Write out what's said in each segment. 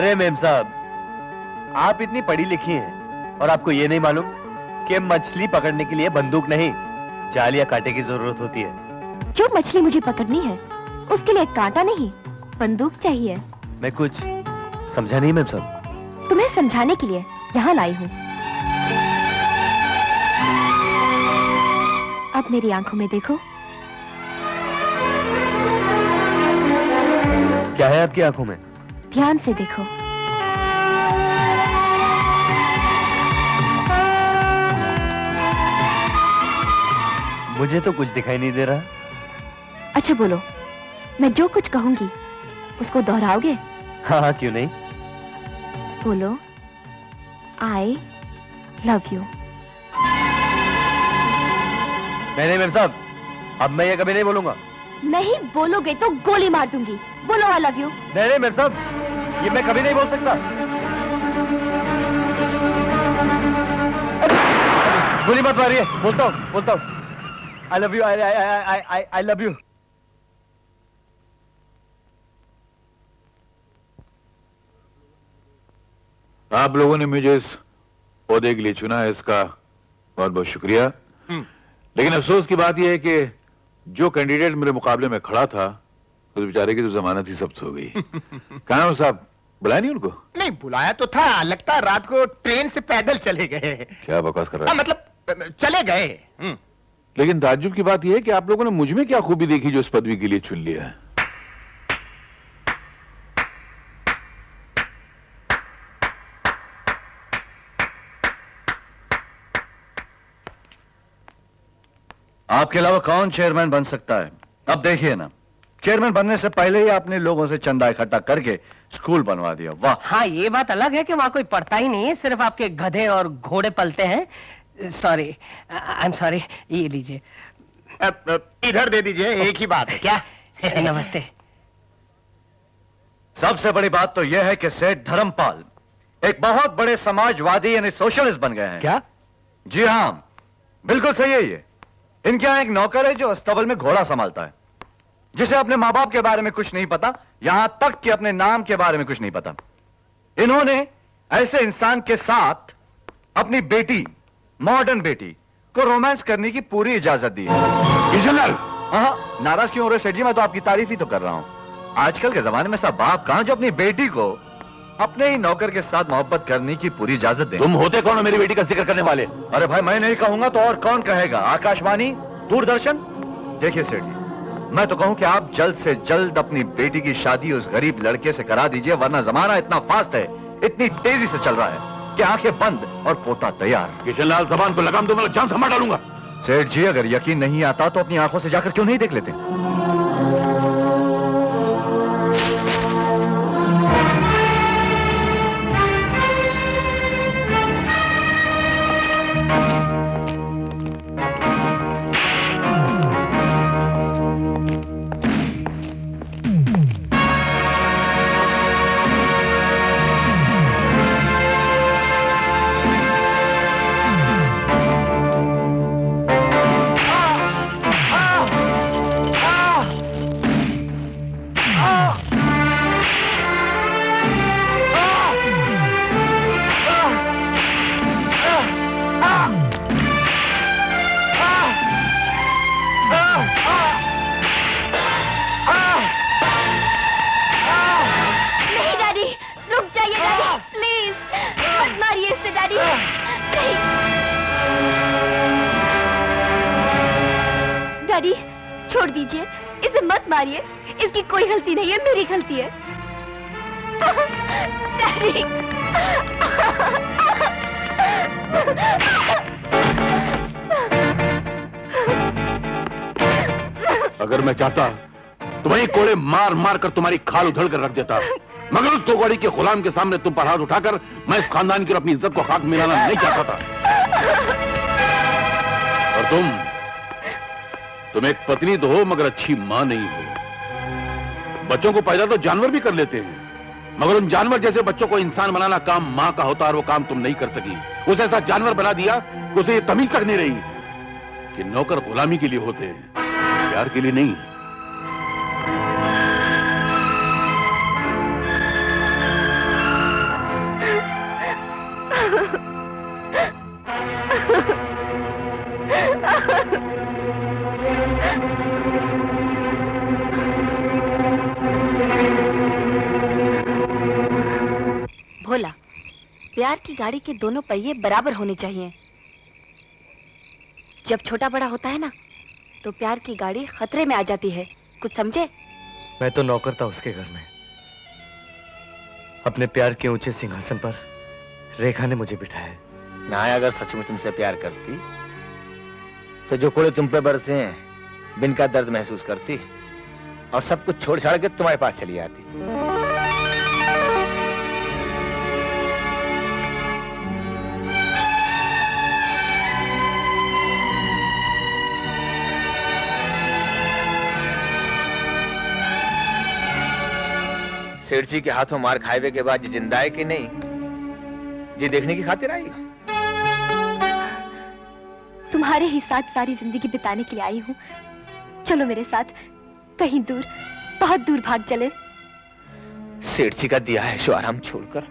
अरे मेम साहब, आप इतनी पढ़ी लिखी हैं और आपको ये नहीं मालूम कि मछली पकड़ने के लिए बंदूक नहीं, जाल या कांटे की जरूरत होती है। जो मछली मुझे पकड़नी है उसके लिए कांटा नहीं, बंदूक चाहिए। मैं कुछ समझा नहीं मेम साहब। तुम्हें समझाने के लिए यहाँ लाई हूँ। अब मेरी आंखों में देखो। क्या है आपकी आंखों में? ध्यान से देखो। मुझे तो कुछ दिखाई नहीं दे रहा। अच्छा बोलो, मैं जो कुछ कहूंगी उसको दोहराओगे? हाँ हाँ, क्यों नहीं। बोलो, आई लव यू। नहीं मेम साहब, अब मैं ये कभी नहीं बोलूंगा। नहीं बोलोगे तो गोली मार दूंगी। बोलो आई लव यू। नहीं मेम साहब, ये मैं कभी नहीं बोल सकता। गोली मत मारिए, बोलता हूँ I love you, I love you. आप लोगों ने मुझे इस पौधे के लिए चुना है, इसका बहुत बहुत शुक्रिया। लेकिन अफसोस की बात यह है कि जो कैंडिडेट मेरे मुकाबले में खड़ा था उस बेचारे की तो जमानत ही जब्त हो गई। कहाँ हो साहब? बुलाया नहीं उनको? नहीं बुलाया तो था, लगता है रात को ट्रेन से पैदल चले गए। क्या बकवास कर रहा है? मतलब चले गए। लेकिन ताज्जुब की बात यह है कि आप लोगों ने मुझ में क्या खूबी देखी जो इस पदवी के लिए चुन लिया है? आपके अलावा कौन चेयरमैन बन सकता है? अब देखिए ना, चेयरमैन बनने से पहले ही आपने लोगों से चंदा इकट्ठा करके स्कूल बनवा दिया। वाह। हाँ, ये बात अलग है कि वहाँ कोई पढ़ता ही नहीं है, सिर्फ आपके गधे और घोड़े पलते हैं। Sorry, I am sorry. ये लीजिए। इधर दे दीजिए, एक ही बात है। क्या? नमस्ते। सबसे बड़ी बात तो यह है कि सेठ धर्मपाल एक बहुत बड़े समाजवादी यानी सोशलिस्ट बन गए हैं। क्या? जी हाँ, बिल्कुल सही है। ये इनके यहाँ एक नौकर है जो अस्तबल में घोड़ा संभालता है, जिसे अपने माँ बाप के बारे में कुछ नहीं पता, यहां तक कि अपने नाम के बारे में कुछ नहीं पता। इन्होंने ऐसे इंसान के साथ अपनी बेटी, मॉडर्न बेटी को रोमांस करने की पूरी इजाजत दी है। हाँ, नाराज क्यों हो रहे सेठ जी? मैं तो आपकी तारीफ ही तो कर रहा हूं। आजकल के जमाने में सब बाप कहां जो अपनी बेटी को अपने ही नौकर के साथ मोहब्बत करने की पूरी इजाजत दें। तुम होते कौन हो मेरी बेटी का जिक्र करने वाले? अरे भाई, मैं नहीं कहूंगा तो और कौन कहेगा? आकाशवाणी, दूरदर्शन। देखिए सेठ जी, मैं तो कहूं कि आप जल्द से जल्द अपनी बेटी की शादी उस गरीब लड़के से करा दीजिए, वरना जमाना इतना फास्ट है, इतनी तेजी से चल रहा है कि आंखें बंद और पोता तैयार। किशनलाल, जबान को लगाम दो, मैं जान से मार डालूंगा। सेठ जी, अगर यकीन नहीं आता तो अपनी आंखों से जाकर क्यों नहीं देख लेते? डैडी छोड़ दीजिए, इसे मत मारिए, इसकी कोई गलती नहीं है, मेरी गलती है। डैडी। अगर मैं चाहता तो वही कोड़े मार मार कर तुम्हारी खाल उधड़ कर रख देता, मगर उस तोगड़ी के गुलाम के सामने तुम पर हाथ उठाकर मैं इस खानदान की और अपनी इज्जत को खाक मिलाना नहीं चाहता था। और तुम एक पत्नी तो हो मगर अच्छी मां नहीं हो। बच्चों को पैदा तो जानवर भी कर लेते हैं, मगर उन जानवर जैसे बच्चों को इंसान बनाना काम मां का होता और वो काम तुम नहीं कर सकी। उसे ऐसा जानवर बना दिया कि उसे ये तमीज तक नहीं रही कि नौकर गुलामी के लिए होते हैं, प्यार के लिए नहीं। प्यार की गाड़ी के दोनों पहिए बराबर होने चाहिए। जब छोटा बड़ा होता है ना, तो प्यार की गाड़ी खतरे में आ जाती है। कुछ समझे? मैं तो नौकर था उसके घर में। अपने प्यार के ऊंचे सिंहासन पर रेखा ने मुझे बिठाया। ना अगर सचमुच तुमसे प्यार करती तो जो कोड़े तुम पे बरसे हैं, बिन का दर्द महसूस करती और सब कुछ छोड़ छाड़ के तुम्हारे पास चली आती। सेठ जी के हाथों मार खाए के बाद ये जिंदा है कि नहीं, ये देखने की खातिर आई। तुम्हारे ही साथ सारी जिंदगी बिताने के लिए आई हूँ। चलो मेरे साथ, कहीं दूर, बहुत दूर भाग चले। सेठ जी का दिया है ऐशो आराम छोड़कर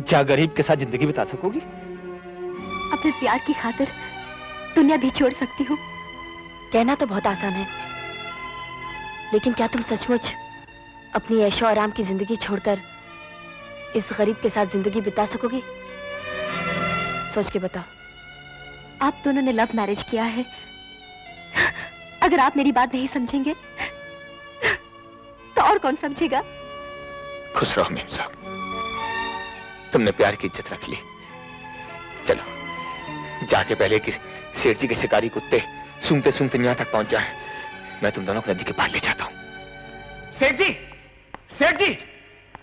क्या गरीब के साथ जिंदगी बिता सकोगी? अपने प्यार की खातिर दुनिया भी छोड़ सकती हूँ। कहना तो बहुत आसान है, लेकिन क्या तुम सचमुच अपनी ऐशो आराम की जिंदगी छोड़कर इस गरीब के साथ जिंदगी बिता सकोगी? सोच के बताओ। आप दोनों ने लव मैरिज किया है। अगर आप मेरी बात नहीं समझेंगे तो और कौन समझेगा? खुश रहो मेम साहब, तुमने प्यार की इज्जत रख ली। चलो जाके पहले कि सेठ जी के शिकारी कुत्ते सूंघते सूंघते यहां तक पहुंच जाए, मैं तुम दोनों को नदी के पार ले जाता हूं। सेठ जी, सेठ जी,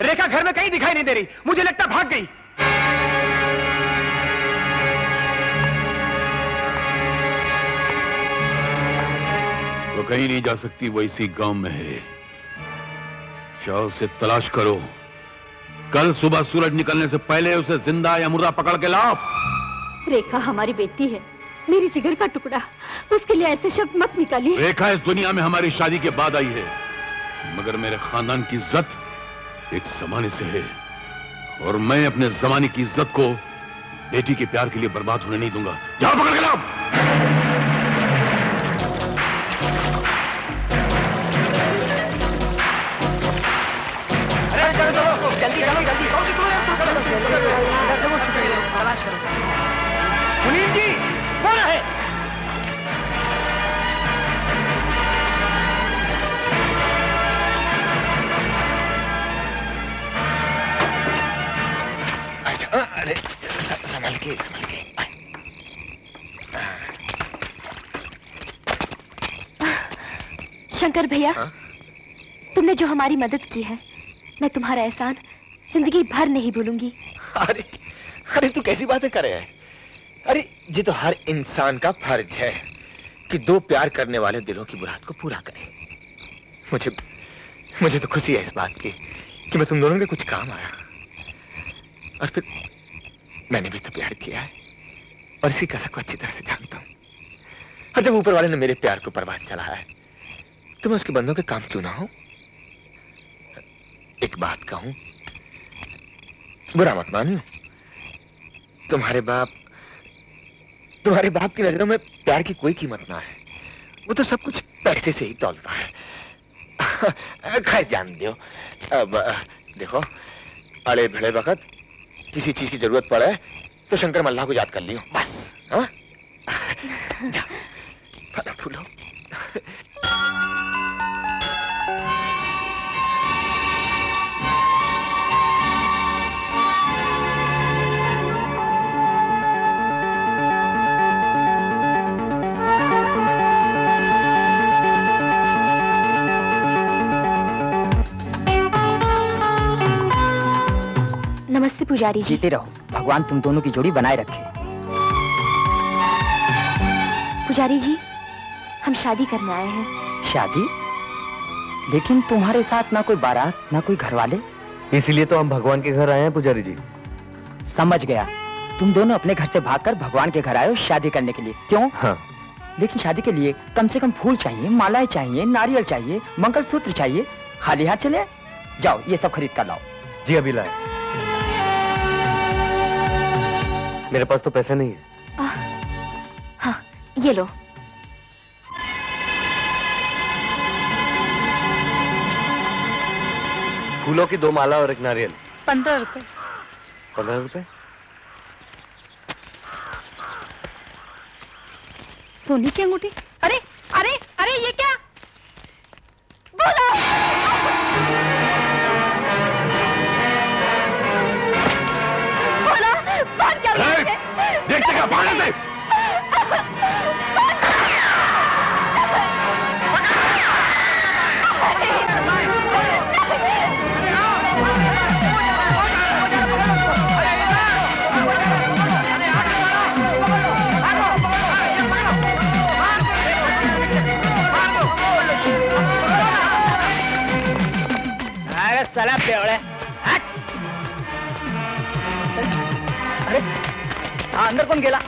रेखा घर में कहीं दिखाई नहीं दे रही, मुझे लगता भाग गई। वो कहीं नहीं जा सकती, वो इसी गांव में है। जाओ उसे तलाश करो। कल सुबह सूरज निकलने से पहले उसे जिंदा या मुर्दा पकड़ के लाओ। रेखा हमारी बेटी है, मेरी जिगर का टुकड़ा। उसके लिए ऐसे शब्द मत निकालिए। रेखा इस दुनिया में हमारी शादी के बाद आई है, मगर मेरे खानदान की इज्जत एक जमाने से है और मैं अपने जमाने की इज्जत को बेटी के प्यार के लिए बर्बाद होने नहीं दूंगा। जाओ पकड़ के लाओ। जल्दी चलो, जल्दी। मुनीम जी, कौन है? अरे संभल के, संभल के। शंकर भैया, हाँ? तुमने जो हमारी मदद की है, मैं तुम्हारा एहसान जिंदगी भर नहीं भूलूंगी। अरे अरे तू कैसी बातें कर रहा है? अरे ये तो हर इंसान का फर्ज है कि दो प्यार करने वाले दिलों की मुराद को पूरा करे। मुझे तो खुशी है इस बात की कि मैं तुम दोनों के कुछ काम आया। और फिर मैंने भी तो प्यार किया है और इसी कसक को अच्छी तरह से जानता हूं। और जब ऊपर वाले ने मेरे प्यार को परवान चढ़ाया है, तो मैं उसके बंदों के काम क्यों ना हूं? एक बात कहूं, बुरा मत मानियो, तुम्हारे बाप की नजरों में प्यार की कोई कीमत ना है। वो तो सब कुछ पैसे से ही तौलता है। खैर जान दो। अब देखो, अड़े भिड़े वक्त किसी चीज की जरूरत पड़े तो शंकर मल्लाह को याद कर लियो, बस। हाँ? जा, फलो फूलो। नमस्ते पुजारी जी। जीते रहो, भगवान तुम दोनों की जोड़ी बनाए रखे। पुजारी जी, हम शादी करने आए हैं। शादी? लेकिन तुम्हारे साथ ना कोई बारात, ना कोई घर वाले। इसीलिए तो हम भगवान के घर आए हैं पुजारी जी। समझ गया, तुम दोनों अपने घर से भागकर भगवान के घर आए हो शादी करने के लिए, क्यों? हाँ। लेकिन शादी के लिए कम से कम फूल चाहिए, मालाएं चाहिए, नारियल चाहिए, मंगलसूत्र चाहिए। खाली हाथ चले? जाओ ये सब खरीद कर लाओ। जी अभी लाए। मेरे पास तो पैसा नहीं है। हाँ, ये लो। फूलों की 2 माला और 1 नारियल। 15 रुपए। 15 रुपए? सोने की अंगूठी? अरे अरे अरे ये क्या? बोलो! बोलो! भाग जाओ यहाँ से! देखते क्या भागने से? अरे साला बेवड़े! अरे अंदर कौन गेला?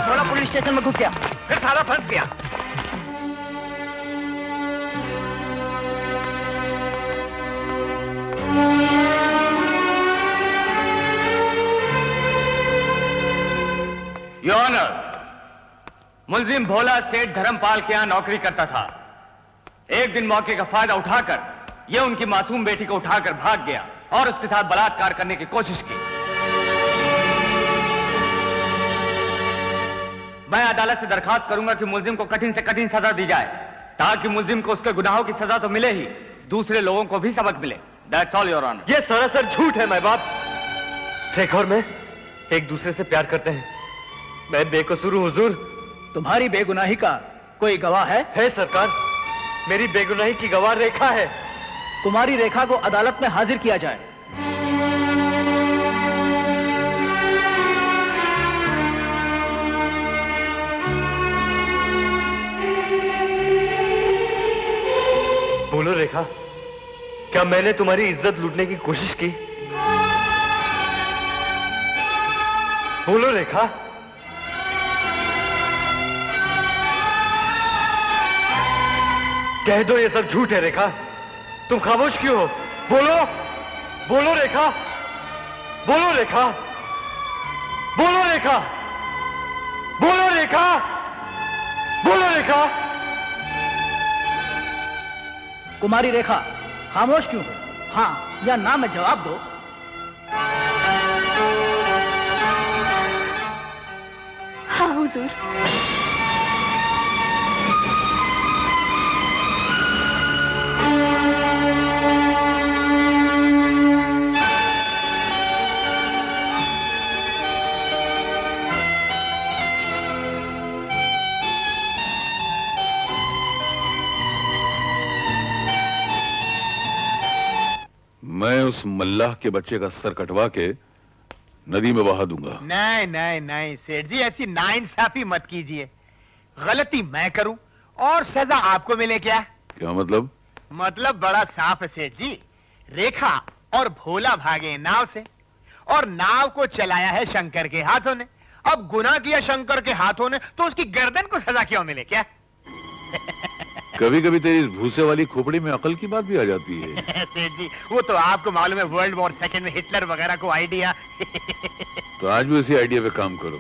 थोड़ा पुलिस स्टेशन में घुस गया, फिर साला फंस गया। योर ऑनर, मुलजिम भोला सेठ धर्मपाल के यहां नौकरी करता था। एक दिन मौके का फायदा उठाकर यह उनकी मासूम बेटी को उठाकर भाग गया और उसके साथ बलात्कार करने की कोशिश की। मैं अदालत से दरखास्त करूंगा कि मुलजिम को कठिन से कठिन सजा दी जाए, ताकि मुलजिम को उसके गुनाहों की सजा तो मिले ही, दूसरे लोगों को भी सबक मिले। That's all your honour. ये सरासर झूठ है माय बाप। रेखा और मैं एक दूसरे से प्यार करते हैं। मैं बेकसूर हूं हुजूर। तुम्हारी बेगुनाही का कोई गवाह है? सरकार, मेरी बेगुनाही की गवाह रेखा है। कुमारी रेखा को अदालत में हाजिर किया जाए। बोलो रेखा, क्या मैंने तुम्हारी इज्जत लूटने की कोशिश की? बोलो रेखा। कह दो ये सब झूठ है रेखा। तुम खामोश क्यों हो? बोलो, बोलो रेखा, बोलो रेखा, बोलो रेखा, बोलो रेखा, बोलो रेखा। कुमारी रेखा, खामोश क्यों हो? हाँ या ना में जवाब दो। हाँ हुजूर। मैं उस मल्लाह के बच्चे का सर कटवा के नदी में बहा दूंगा। नहीं नहीं नहीं सेठ जी, ऐसी नाइंसाफी मत कीजिए। गलती मैं करूं और सजा आपको मिले क्या? क्या मतलब? मतलब बड़ा साफ है सेठ जी। रेखा और भोला भागे नाव से और नाव को चलाया है शंकर के हाथों ने। अब गुनाह किया शंकर के हाथों ने तो उसकी गर्दन को सजा क्यों मिले क्या? कभी कभी तेरी इस भूसे वाली खोपड़ी में अकल की बात भी आ जाती है। सेठ जी, वो तो आपको मालूम है, वर्ल्ड वॉर सेकंड में हिटलर वगैरह को आइडिया। तो आज भी उसी आइडिया पे काम करो।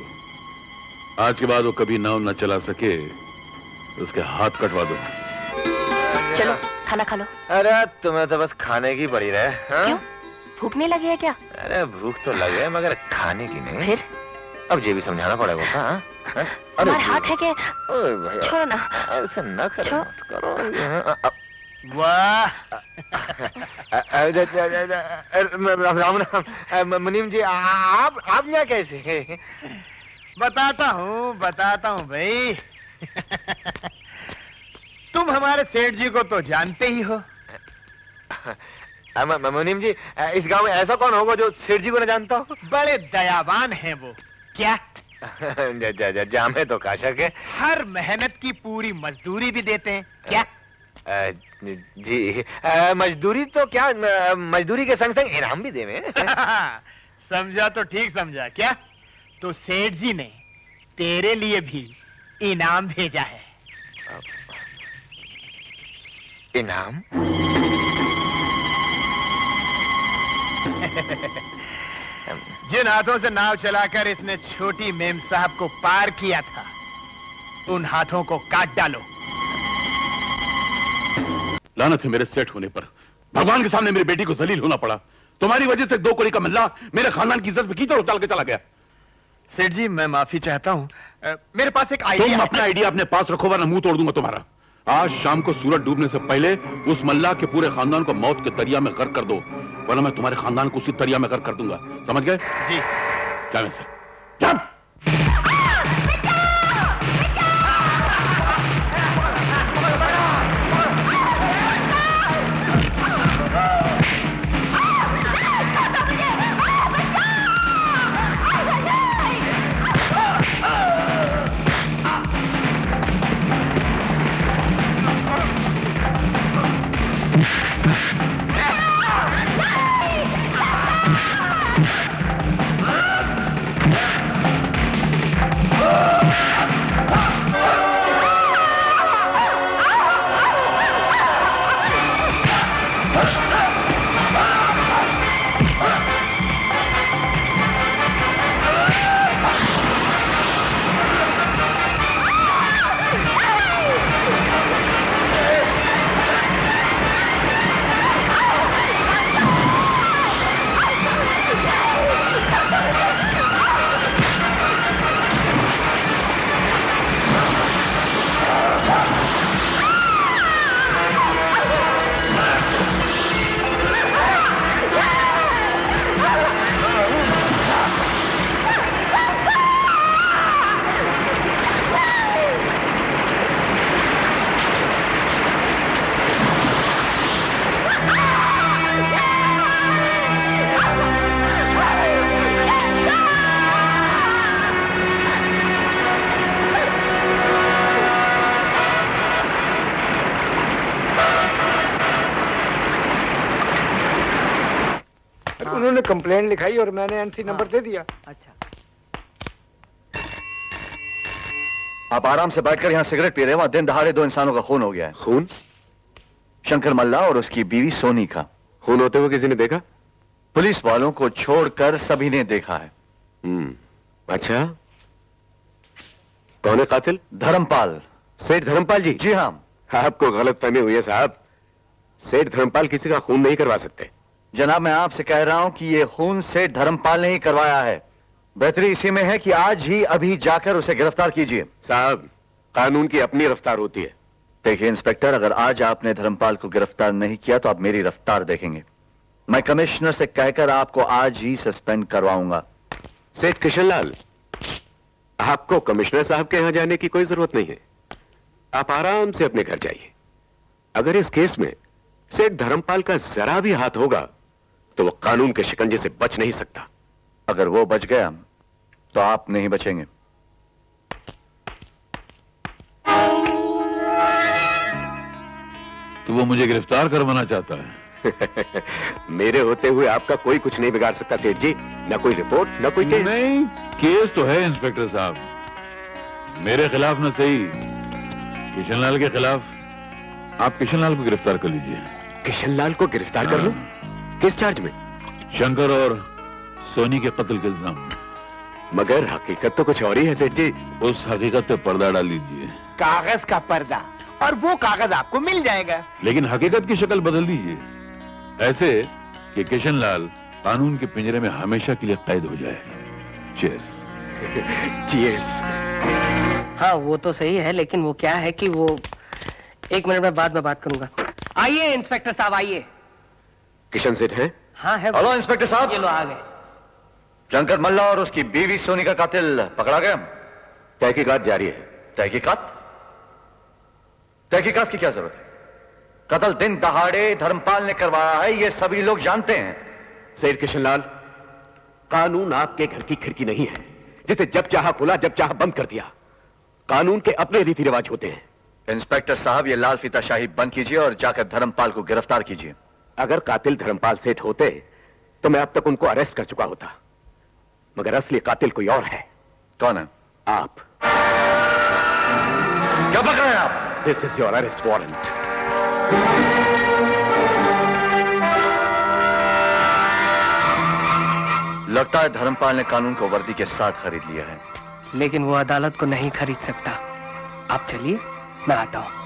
आज के बाद वो कभी नाव न चला सके तो उसके हाथ कटवा दो। चलो खाना खा लो। अरे तुम्हें तो बस खाने की पड़ी रहे। क्यों? भूख नहीं लगी है क्या? अरे भूख तो लगे मगर खाने की नहीं। फिर? अब ये भी समझाना पड़ेगा। हाँ? हमारे हाथ है कि ओए भैया, छोड़ो ना। ऐसा न करो, छोड़ो। मत करो। वाह! राम राम। मुनीम जी, आप यहाँ कैसे? बताता हूँ भाई। तुम हमारे सेठ जी को तो जानते ही हो। मुनीम जी, इस गांव में ऐसा कौन होगा जो सेठ जी को न जानता हो? बड़े दयावान हैं वो। क्या? जामे तो का शक है। हर मेहनत की पूरी मजदूरी भी देते हैं। क्या? जी, मजदूरी तो क्या, मजदूरी के संग संग इनाम भी देवे। समझा तो ठीक समझा। क्या? तो सेठ जी ने तेरे लिए भी इनाम भेजा है। इनाम? जिन हाथों से नाव चलाकर इसने छोटी मेम साहब को पार किया था, उन हाथों को काट डालो। लानत है मेरे सेठ होने पर। भगवान के सामने मेरी बेटी को जलील होना पड़ा। तुम्हारी वजह से 2 कौड़ी का मल्ला मेरे खानदान की इज्जत पे कीचड़ उछाल के चला गया। सेठ जी मैं माफी चाहता हूँ। मेरे पास एक तुम आइडिया अपना आइडिया अपने पास रखो वरना मुंह तोड़ दूंगा तुम्हारा। आज शाम को सूरज डूबने से पहले उस मल्लाह के पूरे खानदान को मौत के दरिया में गर्क कर दो, वरना मैं तुम्हारे खानदान को उसी दरिया में गर्क कर दूंगा। समझ गए? जी। क्या वैसे? क्या? उन्होंने कंप्लेंट लिखाई और मैंने एनसी नंबर दे दिया। अच्छा। आप आराम से बैठकर यहाँ सिगरेट पी रहे हैं, वहां दिन दहाड़े दो इंसानों का खून हो गया है। खून? शंकर मल्ला और उसकी बीवी सोनी का। खून होते हुए किसी ने देखा? पुलिस वालों को छोड़कर सभी ने देखा है। अच्छा, कौन है कातिल? धर्मपाल। सेठ धर्मपाल जी? जी हाँ। आपको गलतफहमी हुई है साहब। सेठ धर्मपाल किसी का खून नहीं करवा सकते। जनाब मैं आपसे कह रहा हूं कि ये खून सेठ धर्मपाल ने ही करवाया है। बेहतरी इसी में है कि आज ही अभी जाकर उसे गिरफ्तार कीजिए। साहब, कानून की अपनी रफ्तार होती है। देखिए इंस्पेक्टर, अगर आज आपने धर्मपाल को गिरफ्तार नहीं किया तो आप मेरी रफ्तार देखेंगे। मैं कमिश्नर से कहकर आपको आज ही सस्पेंड करवाऊंगा। सेठ किशनलाल, आपको कमिश्नर साहब के यहां जाने की कोई जरूरत नहीं है। आप आराम से अपने घर जाइए। अगर इस केस में सेठ धर्मपाल का जरा भी हाथ होगा तो वो कानून के शिकंजे से बच नहीं सकता। अगर वो बच गया तो आप नहीं बचेंगे। तो वो मुझे गिरफ्तार करवाना चाहता है। मेरे होते हुए आपका कोई कुछ नहीं बिगाड़ सकता सेठ जी। न कोई रिपोर्ट, न कोई केस। नहीं, केस तो है इंस्पेक्टर साहब, मेरे खिलाफ न सही, किशनलाल के खिलाफ। आप किशनलाल को गिरफ्तार कर लीजिए। किशनलाल को गिरफ्तार कर लूं? किस चार्ज में? शंकर और सोनी के कत्ल के इल्जाम में। मगर हकीकत तो कुछ और ही है सेठ जी। उस हकीकत पे पर्दा डाल लीजिए। कागज का पर्दा, और वो कागज आपको मिल जाएगा। लेकिन हकीकत की शक्ल बदल दीजिए, ऐसे कि किशनलाल कानून के पिंजरे में हमेशा के लिए कैद हो जाए। चीयर्स। चीयर्स। हाँ वो तो सही है, लेकिन वो क्या है कि वो 1 मिनट में बाद में बात करूंगा। आइए इंस्पेक्टर साहब आइए। किशन सेठ है? हाँ है। हेलो इंस्पेक्टर साहब। ये लो आ गए। शंकर मल्ला और उसकी बीवी सोनी का कातिल पकड़ा गया। तहकीकात जारी है। तहकीकात? तहकीकात की क्या जरूरत है? कत्ल दिन दहाड़े धर्मपाल ने करवाया है, ये सभी लोग जानते हैं। सेठ किशनलाल, कानून आपके घर की खिड़की नहीं है जिसे जब चाहा खोला जब चाहा बंद कर दिया। कानून के अपने रीति रिवाज होते हैं। इंस्पेक्टर साहब, ये लाल फीताशाही बंद कीजिए और जाकर धर्मपाल को गिरफ्तार कीजिए। अगर कातिल धर्मपाल सेठ होते तो मैं अब तक उनको अरेस्ट कर चुका होता, मगर असली कातिल कोई और है। कौन है? आप। क्या बक रहे हैं आप? This is your arrest warrant. लगता है धर्मपाल ने कानून को वर्दी के साथ खरीद लिया है। लेकिन वो अदालत को नहीं खरीद सकता। आप चलिए, मैं आता हूं।